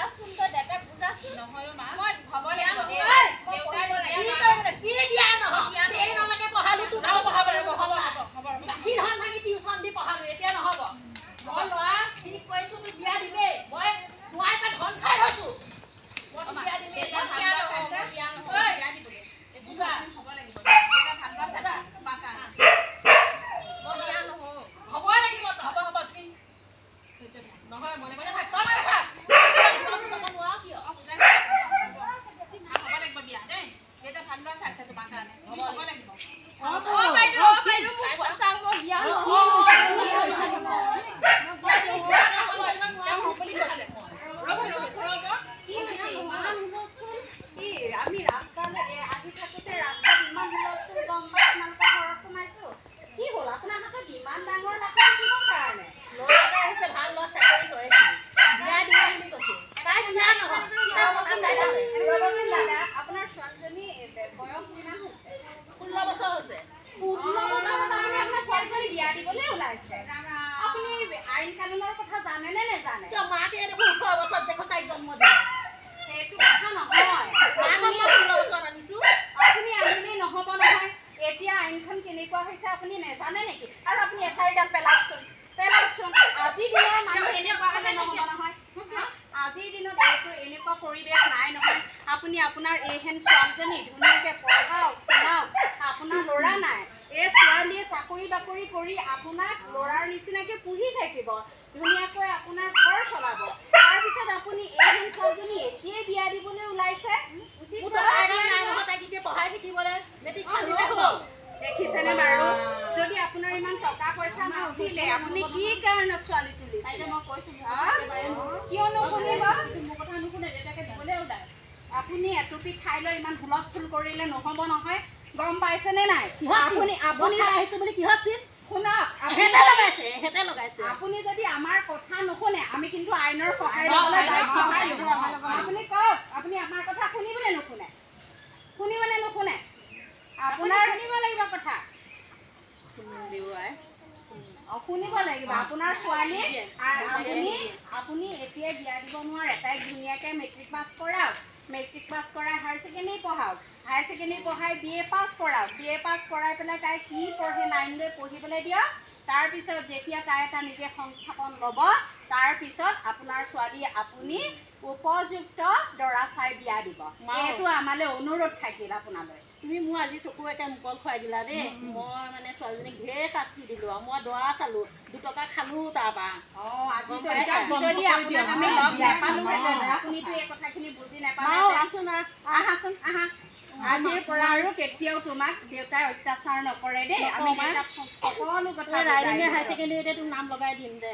বুজাচোন তই দেউতাক বুজাচোন নহয় মা মই হ'ব লাগিব দে কি দিয়া নহয় দেৰি নালাগে পঢ়ালো তো ভাল পঢ়াব কি হল নাকি টিউচন দি পঢ়ালো এতিয়া নহব মই ল'ৰা ঠিক কৰিছো তো বিয়া দিবে মই চুৱাই পা ধন খাই হৈছো মই বিয়া দিবে বিয়া নহয় বিয়া দিব বুজা হ'ব লাগিব এটা ভাল কথা বাকা বিয়া নহয় হ'ব লাগিব হ'ব তুমি নহয় মনে মনে থাক তই থাক নোৱা কি হ'ব লাগিব বিয়া দেই এটা ভাল ল'ৰা চাইছে তোমাৰ কাৰণে হ'ব লাগিব বাইদেউ মোক পইচা মই বিয়া আমি ৰাস্তালৈ আহি থাকোঁতে ৰাস্তাত ইমান হুলস্থুল গম পাই আপোনালোকৰ ঘৰত সোমাইছো কি হ'ল আপোনাৰ হাতত ইমান ডাঙৰ লাঠি কিহৰ কাৰণে ল'ৰা এটা আহিছে ভাল ল'ৰা চাকৰি কৰে বিয়া দিব বুলি কৈছে তাই বিয়া নহয় ৰ'বচোন দাদা আপোনাৰ ছোৱালীজনী বয়স কিমান হৈছে 16 বছৰ হৈছে 16 বছৰত আপুনি আপোনাৰ ছোৱালীজনী বিয়া দিবলৈ ওলাইছে আপুনি আইন কানুনৰ কথা জানে নে নেজানে কিয় মাকে দেখোন 18 বছৰত দেখোন তাইক জন্ম দিলে সেইটো কথা নহয় মাক 16 বছৰত আনিছো আপুনি আনিলেই নহ'ব নহয় এতিয়া আইনখন কেনেকুৱা হৈছে আপুনি নেজানে নেকি আৰু আপুনি এচাৰিডাল পেলাওকচোন আজিৰ দিনৰ মানুহ এনেকুৱা হ'লে নহ'ব নহয় আজিৰ দিনত এইটো এনেকুৱা পৰিৱেশ নাই নহয় আপুনি আপোনাৰ এইহেন ছোৱালীজনী ধুনীয়াকৈ পঢ়াওক শুনাওক আপোনাৰ ল'ৰা নাই এই ছোৱালীয়ে চাকৰি বাকৰি কৰি আপোনাক ল'ৰাৰ নিচিনাকৈ পুহি থাকিব ধুনীয়াকৈ আপোনাৰ ঘৰ চলাব তাৰপিছত আপুনি এইহেন ছোৱালীজনী এতিয়াই বিয়া দিবলৈ ওলাইছে পঢ়াই থাকিবলৈ মেট্ৰিক দিলে হ'ল দেখিছেনে বাৰু যদি আপোনাৰ ইমান টকা পইচা নাছিলে আপুনি কি কাৰণত ছোৱালী তুলিছে মই কৈছো কিয় নুশুনিব মোৰ কথা নুশুনে দেউতাকে দিবলৈ ওলাই আপুনি এটুপি খাই লৈ ইমান হুলস্থুল কৰিলে নহ'ব নহয় গম পাইছেনে নাই আপুনি আহিছো বুলি কিহত চিন শুনক হেতে লগাইছে আপুনি যদি আমাৰ কথা নুশুনে আমি কিন্তু আইনৰ সহায় ল'বলৈ বাধ্য আপুনি কওক আপুনি আমাৰ কথা শুনিবনে নুশুনে আপোনাৰ শুনিব লাগিব কথা শুনিব লাগিব আপোনাৰ ছোৱালী আপুনি এতিয়াই বিয়া দিব নোৱাৰে তাইক ধুনীয়াকৈ মেট্ৰিক পাছ কৰাওক মেট্ৰিক পাছ কৰাই হায়াৰ ছেকেণ্ডেৰী পঢ়াওক হায়াৰ ছেকেণ্ডেৰী পঢ়াই BA পাছ কৰাওক BA পাছ কৰাই পেলাই তাই কি পঢ়ে 9 লৈ পঢ়িবলৈ দিয়ক তাৰপিছত যেতিয়া তাই এটা নিজে সংস্থাপন ল'ব তাৰপিছত আপোনাৰ ছোৱালী আপুনি উপযুক্ত দৰা চাই বিয়া দিব এইটো আমালৈ অনুৰোধ থাকিল আপোনালৈ তুমি মোৰ আজি চকু একে মুকল খুৱাই দিলা দেই মই মানে ছোৱালীজনীক ঢেৰ শাস্তি দিলোঁ আৰু মই দৰা চালোঁ 2 টকা খালোঁ তাৰপৰা আজি যদি আপোনাক আমি লগ নাপালোহেঁতেন আপুনিতো এই কথাখিনি বুজি নাপালে আহাচোন আহা আজিৰ পৰা আৰু কেতিয়াও তোমাক দেউতাই অত্যাচাৰ নকৰে দেই আমি সকলো কথা ৰাইডিঙে হায়াৰ ছেকেণ্ডেৰীতে তোক নাম লগাই দিম দে